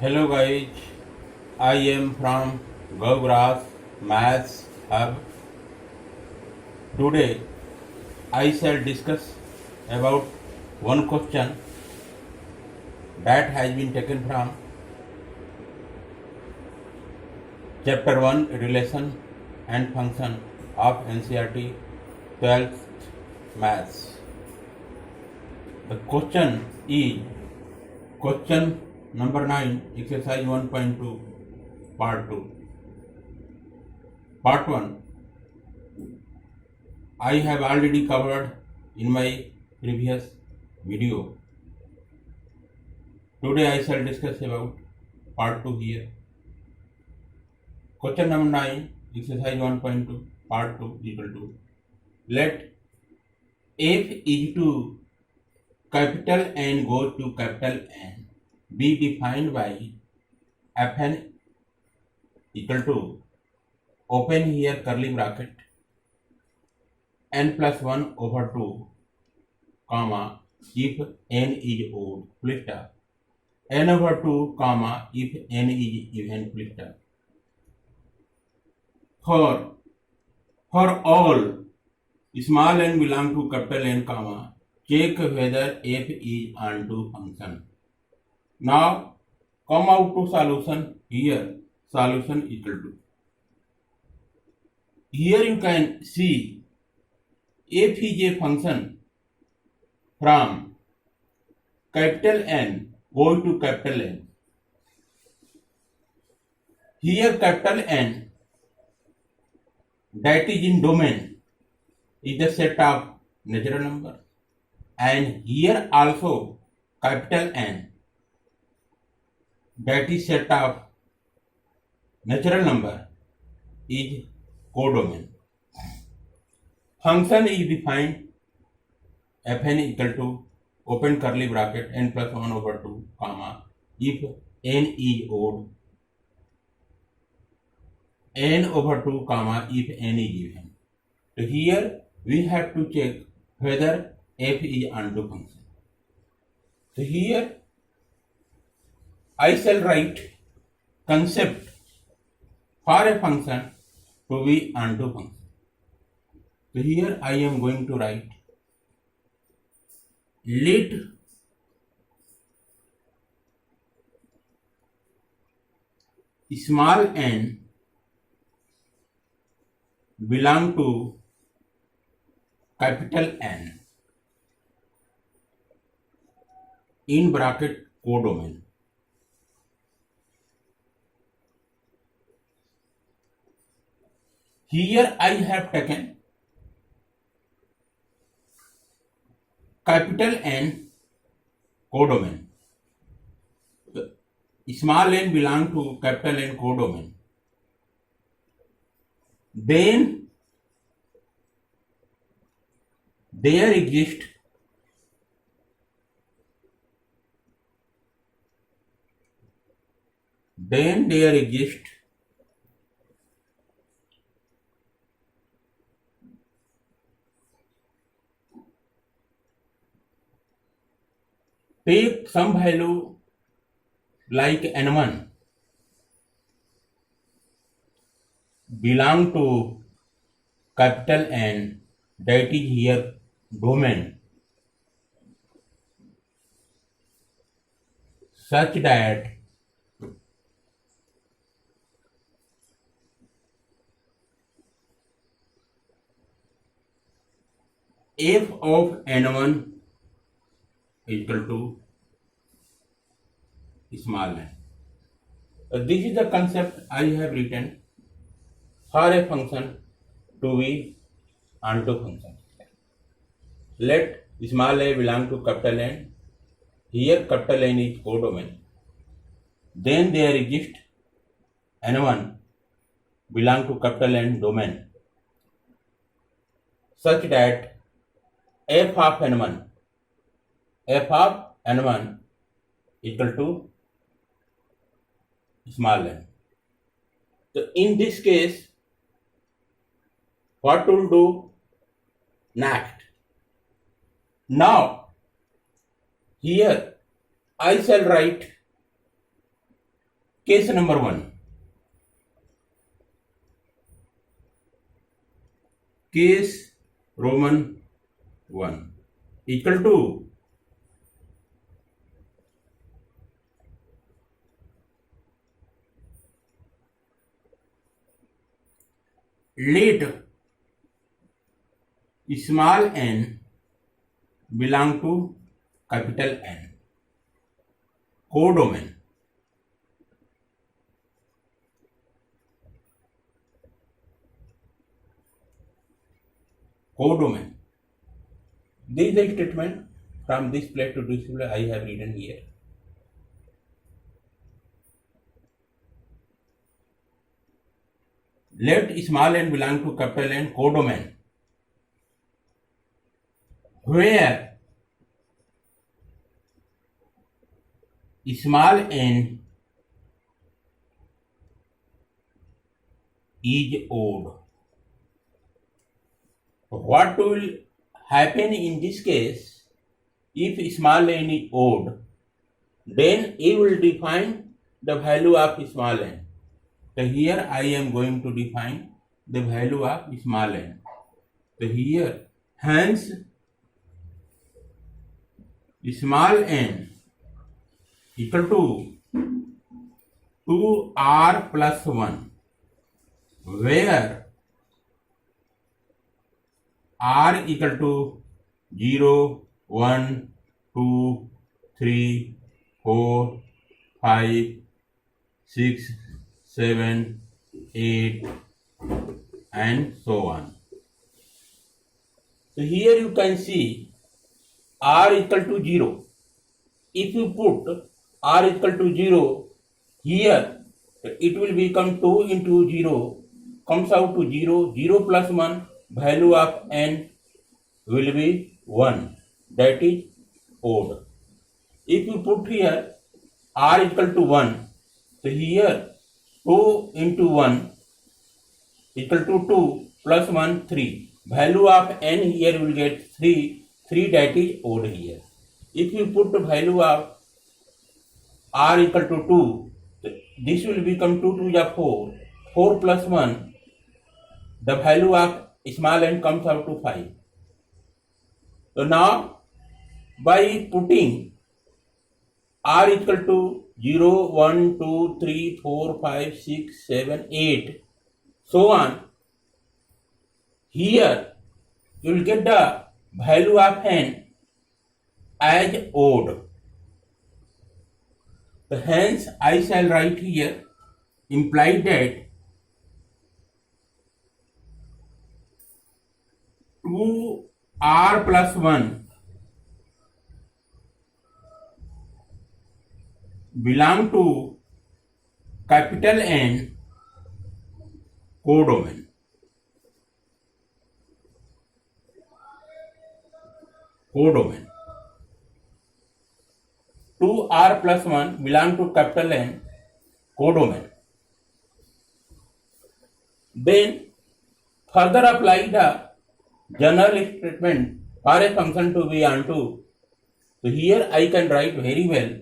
Hello guys, I am from GovRas Maths Hub. Today I shall discuss about one question that has been taken from Chapter 1 Relation and Function of NCERT 12th Maths. The question is question number 9, exercise 1.2, part 2. Part 1 I have already covered in my previous video. Today I shall discuss about part 2 here. Question number 9, exercise 1.2, part 2 equal to, let f is to capital N go to capital N be defined by Fn equal to, open here curly bracket, n plus 1 over 2, comma, if n is odd, full stop, n over 2, comma, if n is even, full stop. For all small n belong to capital N, comma, check whether f is onto function. Now come out to solution. Here solution equal to, here you can see f is a function from capital N go to capital N. Here capital N that is in domain is the set of natural number, and here also capital N that is set of natural number is codomain. Function is defined Fn equal to, open curly bracket, n plus 1 over 2, comma, if n is odd, n over 2, comma, if n is even. So here we have to check whether f is onto function. So here I shall write concept for a function to be onto function. So here I am going to write, let small n belong to capital N in bracket codomain. Here I have taken capital N codomain. Small n belong to capital N codomain. Then there exists take some value like n1 belong to capital N that is here domain, such that f of n1 is equal to small n. This is the concept I have written for a function to be onto function. Let small a belong to capital N. Here capital N is codomain. Then there exists n1 belong to capital N domain, such that f of n1 equal to small n. So in this case, what to do next? Now here I shall write Case number 1. Case Roman 1 equal to let small n belong to capital N. Codomain. Codomain. This is the statement from this plate to this plate I have written here. Let small n belong to capital N codomain, where small n is odd. What will happen in this case? If small n is odd, then it will define the value of small n. So here I am going to define the value of small n. So here, hence, small n equal to 2r plus 1, where r equal to 0, 1, 2, 3, 4, 5, 6, 7, 8, and so on. So here you can see r equal to 0. If you put r equal to 0 here, it will become 2 into 0, comes out to 0, 0 plus 1, value of n will be 1, that is odd. If you put here r equal to 1, so here 2 into 1 equal to 2 plus 1, 3. Value of n here will get 3, that is odd here. If you put the value of r equal to 2, this will become 2 to the 4, 4 plus 1, the value of small n comes out to 5. So now, by putting r equal to 0, 1, 2, 3, 4, 5, 6, 7, 8, so on, here you will get the value of n as odd. So hence I shall write here, implied that 2r plus 1 belong to capital N codomain. Codomain. 2r plus 1 belong to capital N codomain. Then further apply the general statement for a function to be onto. So here I can write very well.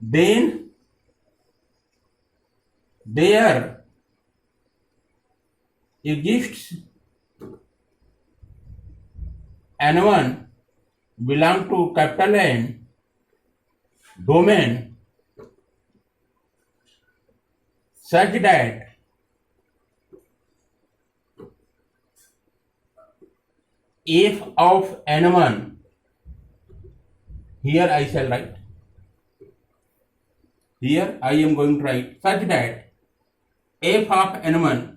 Then there exists n1 belong to capital N domain such that f of n1, here I shall write, here I am going to write such that f of n1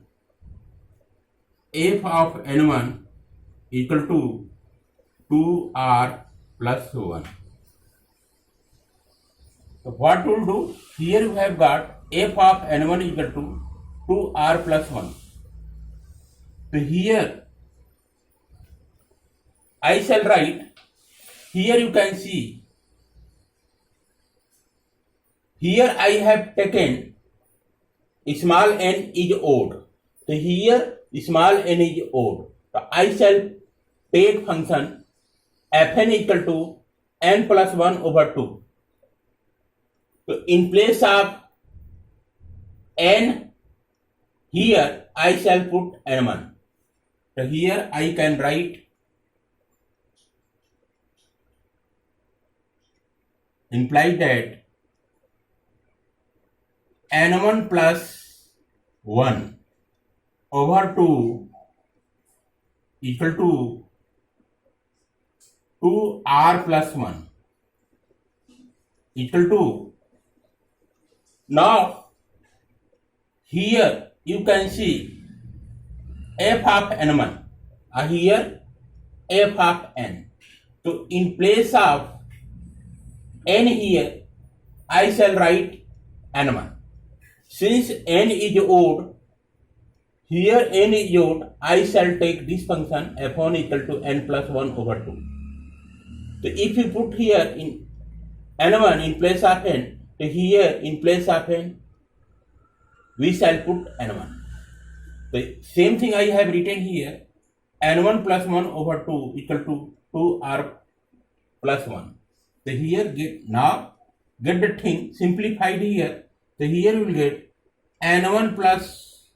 equal to 2r plus 1. So what we'll do, here you have got f of n1 equal to 2r plus 1. So here I shall write, here you can see, here I have taken small n is odd. So here small n is odd. So I shall take function fn equal to n plus 1 over 2. So in place of n, here I shall put n1. So here I can write implies that n1 plus 1 over 2 equal to 2r plus 1 equal to. Now here you can see f of n1, here f of n. So in place of n here I shall write n1. Since n is odd, here n is odd, I shall take this function f1 equal to n plus 1 over 2. So if you put here in n1 in place of n, so here in place of n we shall put n1. The same thing I have written here, n1 plus 1 over 2 equal to 2r plus 1. So here get the thing simplified here. So here we will get n1 plus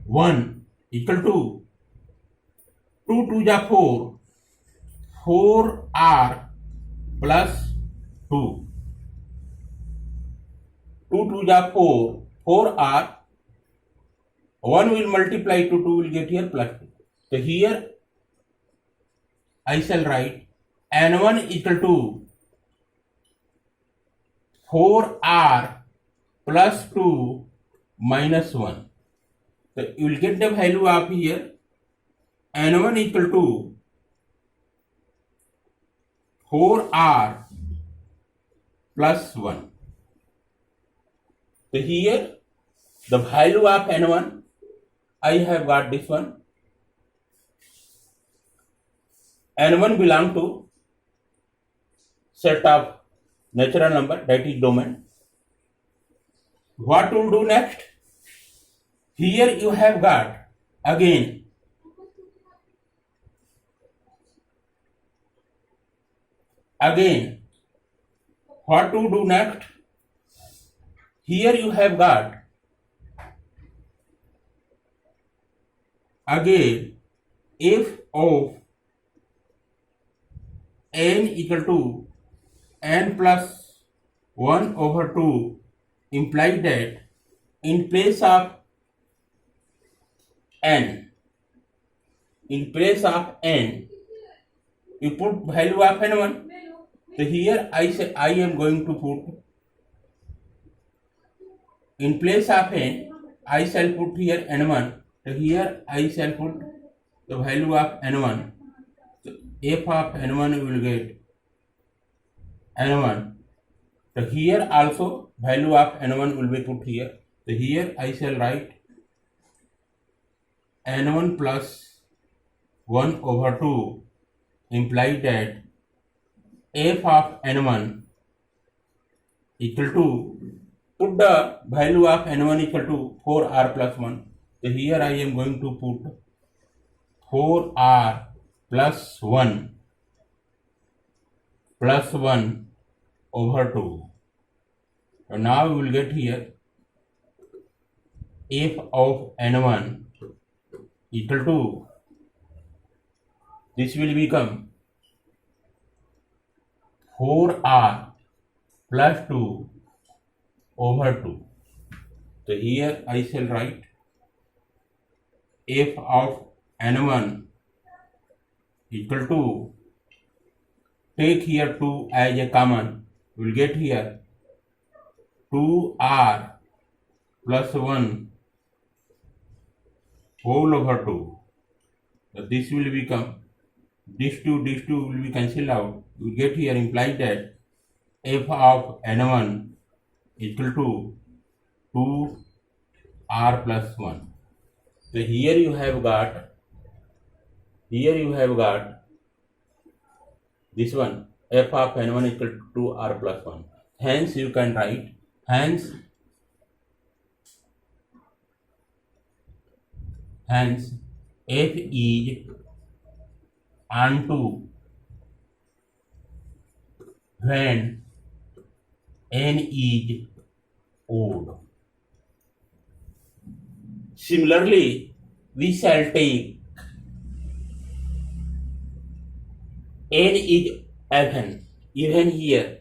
1 equal to 2 to the 4, 4r plus 2. 2 to the 4, 4r, 1 will multiply to 2 will get here plus 2. So here I shall write n1 equal to 4r plus 2 minus 1. So you will get the value of here n1 equal to 4r plus 1. So here the value of n1 I have got this one. n1 belong to set of natural number, that is domain. What to do next? Here you have got again what to do next? Here you have got again f of n equal to n plus 1 over 2 implies that in place of n, you put value of n1. So here I say I am going to put in place of n, I shall put here n1. So here I shall put the value of n1. So f of n1 will get n1. So here also value of n1 will be put here. So here I shall write n1 plus 1 over 2 implies that f of n1 equal to, put the value of n1 equal to 4r plus 1. So here I am going to put 4r plus 1 over 2. So now we will get here f of n1 equal to, this will become 4r plus 2 over 2. So here I shall write f of n1 equal to, take here 2 as a common, we will get here 2r plus 1 whole over 2. So this will become, this 2 will be cancelled out. You will get here implies that f of n1 equal to 2r plus 1. So here you have got this one, f of n1 equal to 2r plus 1. Hence you can write, hence f is onto when n is odd. Similarly, we shall take n is even here.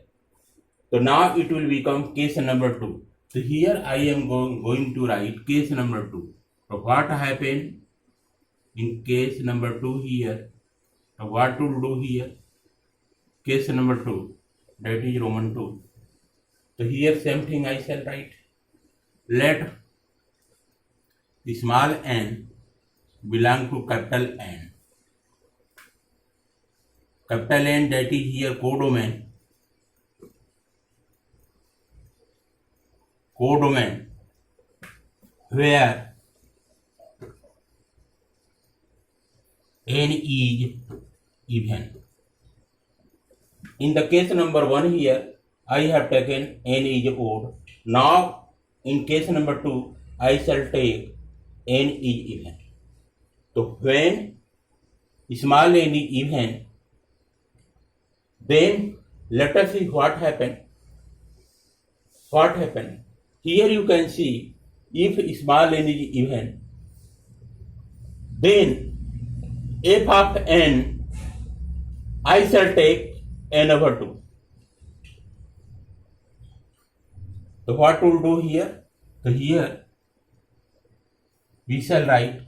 So now it will become case number 2. So here I am going to write case number 2. So what happened in case number 2 here? So what to do here? Case number 2, that is Roman 2. So here same thing I shall write. Let small n belong to capital N. Capital N, that is here codomain. Codomain where n is even. In the case number 1 here, I have taken n is odd. Now in case number 2, I shall take n is even. So when small n is even, then let us see what happened. What happened? Here you can see if small n is even, then f of n I shall take n over 2. So what we'll do here? So here we shall write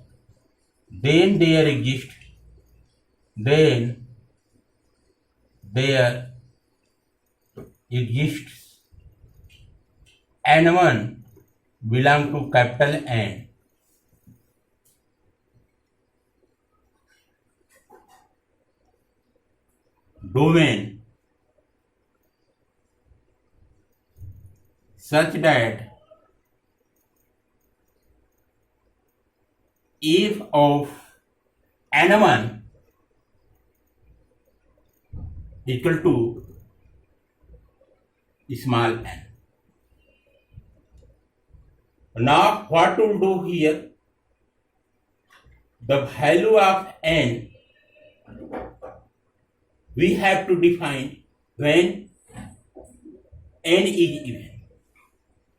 then there exists n1 belong to capital N. Domain such that if of n1 equal to small n. Now what to do here? The value of n we have to define when n is even.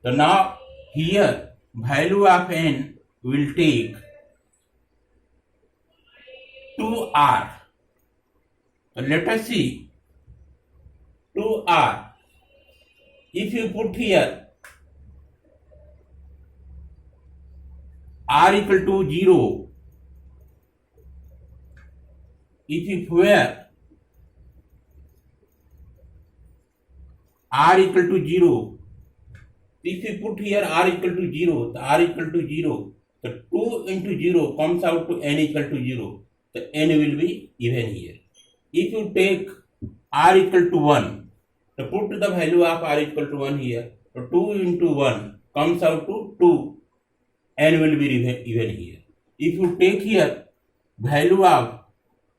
So now here value of n will take 2r. So let us see 2r. If you put here r equal to 0, if you where r equal to 0, if you put here r equal to 0, the r equal to 0, the 2 into 0 comes out to n equal to 0, the n will be even here. If you take r equal to 1, so put the value of r equal to 1 here, so 2 into 1 comes out to 2, n will be even here. If you take here value of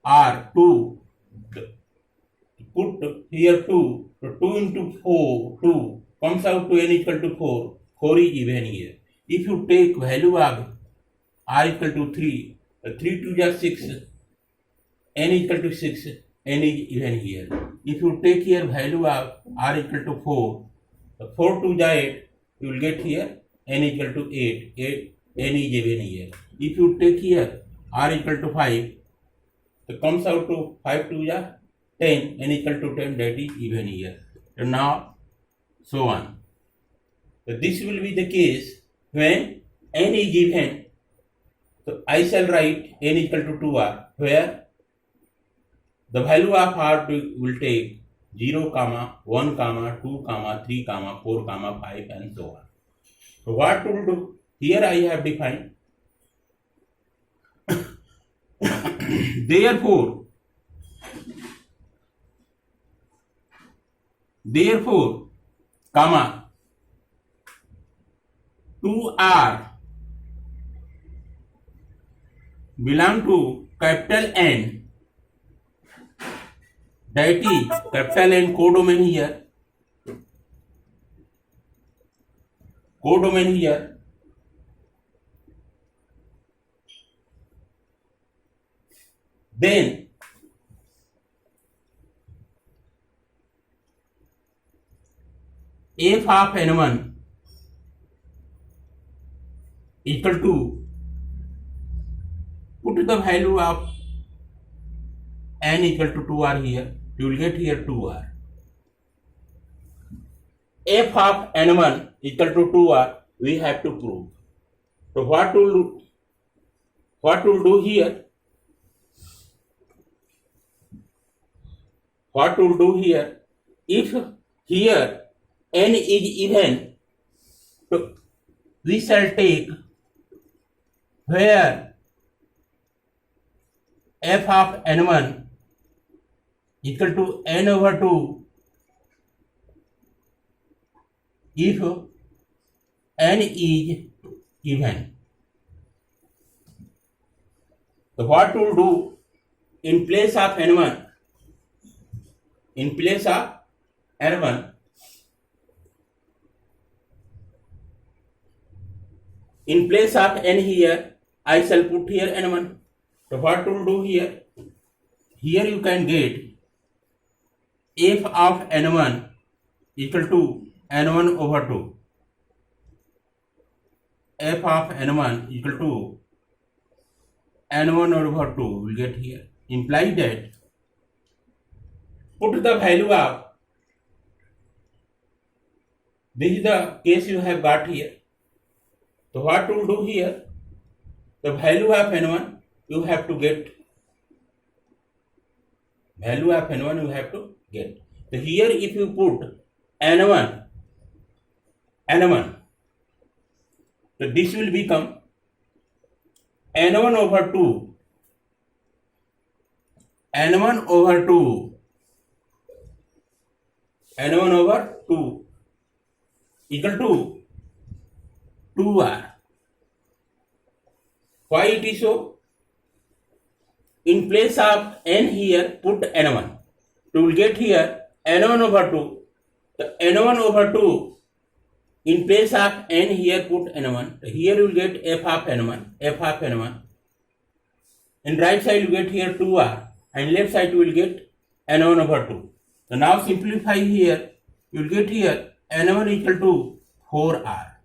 r 2, put here 2, so 2 into 4, 2 comes out to n equal to 4, 4 is even here. If you take value of r equal to 3, 3 to just 6, n equal to 6, n is even here. If you take here value of r equal to 4, 4 to 8, you will get here n equal to 8, n is even here. If you take here r equal to 5, it comes out to 5 to 10, n equal to 10, that is even here. And now, so on. So this will be the case when n is even. So I shall write n equal to 2r, where the value of r will take 0, 1, 2, 3, 4, 5 and so on. So what to do? Here I have defined. Therefore, comma 2r belong to capital N, that is capital N codomain here. Codomain here. Then f of n1 equal to, put the value of n equal to 2r here, you will get here 2r. F of n1 equal to 2r we have to prove. So what will do here? What will do here? If here n is even, so we shall take where f of n1 equal to n over 2 if n is even. So what will do? In place of n1, in place of n1, in place of n here, I shall put here n1. So what will do here? Here you can get f of n1 equal to n1 over 2. F of n1 equal to n1 over 2 will get here. Imply that put the value of, this is the case you have got here. So what to do here? The value of n1 you have to get. Value of n1 you have to get. So here if you put n1, so this will become n1 over 2, n1 over 2, n1 over 2 equal to 2r. Why it is so? In place of n here, put n1. You will get here n1 over 2. The n1 over 2, in place of n here, put n1. Here you will get f of n1, f of n1. In right side you get here 2r, and left side you will get n1 over 2. So now simplify here, you will get here n1 equal to 4r.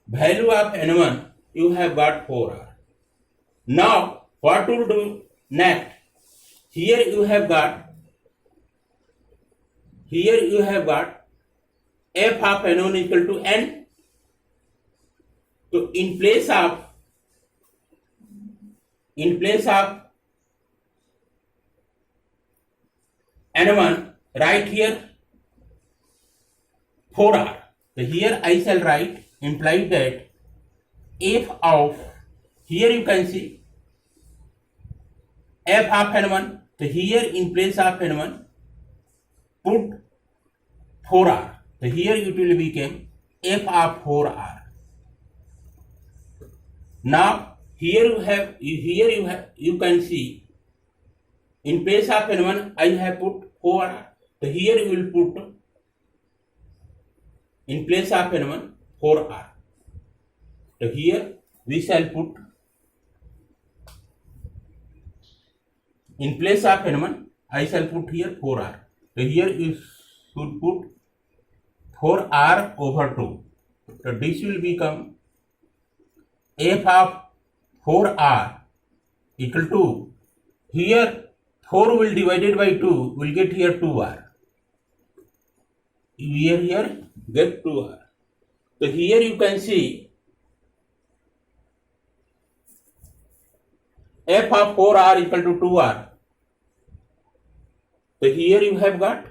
Value of n1 you have got 4r. Now what to do next? Here you have got f of n1 equal to n. So in place of n1, write here 4r. So here I shall write, imply that f of, here you can see f of n1. So here in place of n1, put 4r. So here it will become f of 4r. Now here you can see, in place of n1 I have put 4r. So here you will put, in place of n1, 4r. So here we shall put, in place of n1 I shall put here 4r. So here you should put 4r over 2. So this will become f of 4r equal to, here 4 will divided by 2 will get here 2r. Here get 2r. So here you can see f of 4r equal to 2r. So here you have got,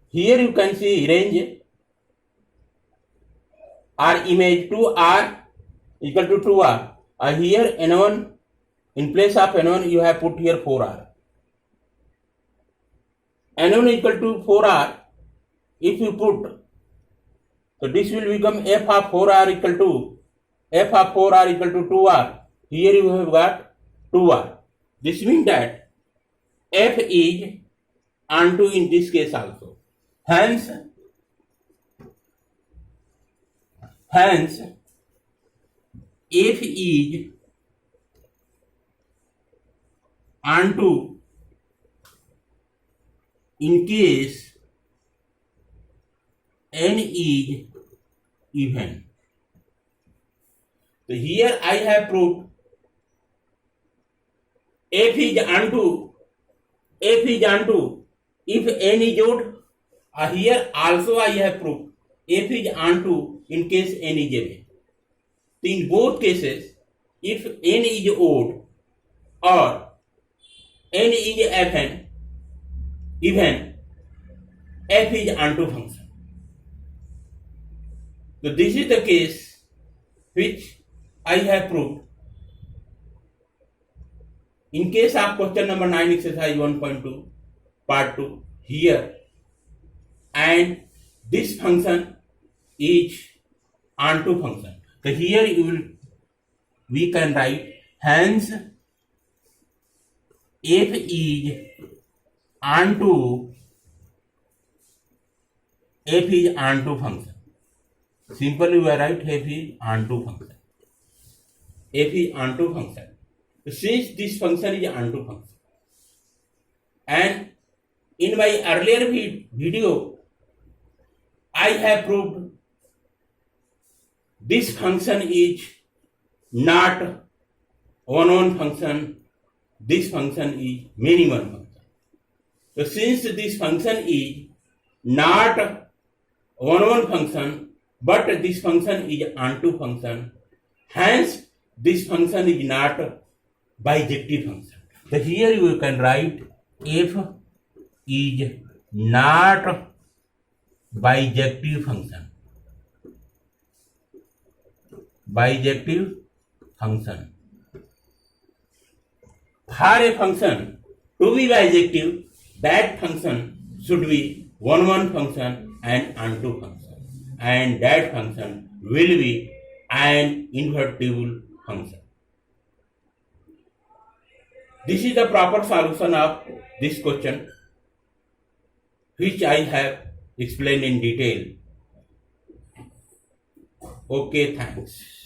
here you can see range or image 2r equal to 2r. Here n1, in place of n1 you have put here 4r. n1 equal to 4r, if you put, so this will become f of 4r equal to 2r. Here you have got 2r. This means that f is onto in this case also. Hence f is onto in case n is even. So here I have proved f is onto if n is odd. Here also I have proved f is onto in case n is even. So in both cases, if n is odd or n is even, f is onto function. So this is the case which I have proved. In case of question number 9 exercise 1.2 part 2 here, and this function is onto function. So here we can write hence f is onto function. Simply we write f is onto function. F is onto function. So since this function is onto function, and in my earlier video I have proved this function is not one function, this function is minimum function. So since this function is not one function, but this function is onto function, hence this function is not bijective function. So here you can write f is not bijective function. Bijective function. For a function to be bijective, that function should be one function and onto function, and that function will be an invertible function. This is the proper solution of this question, which I have explained in detail. Okay, thanks.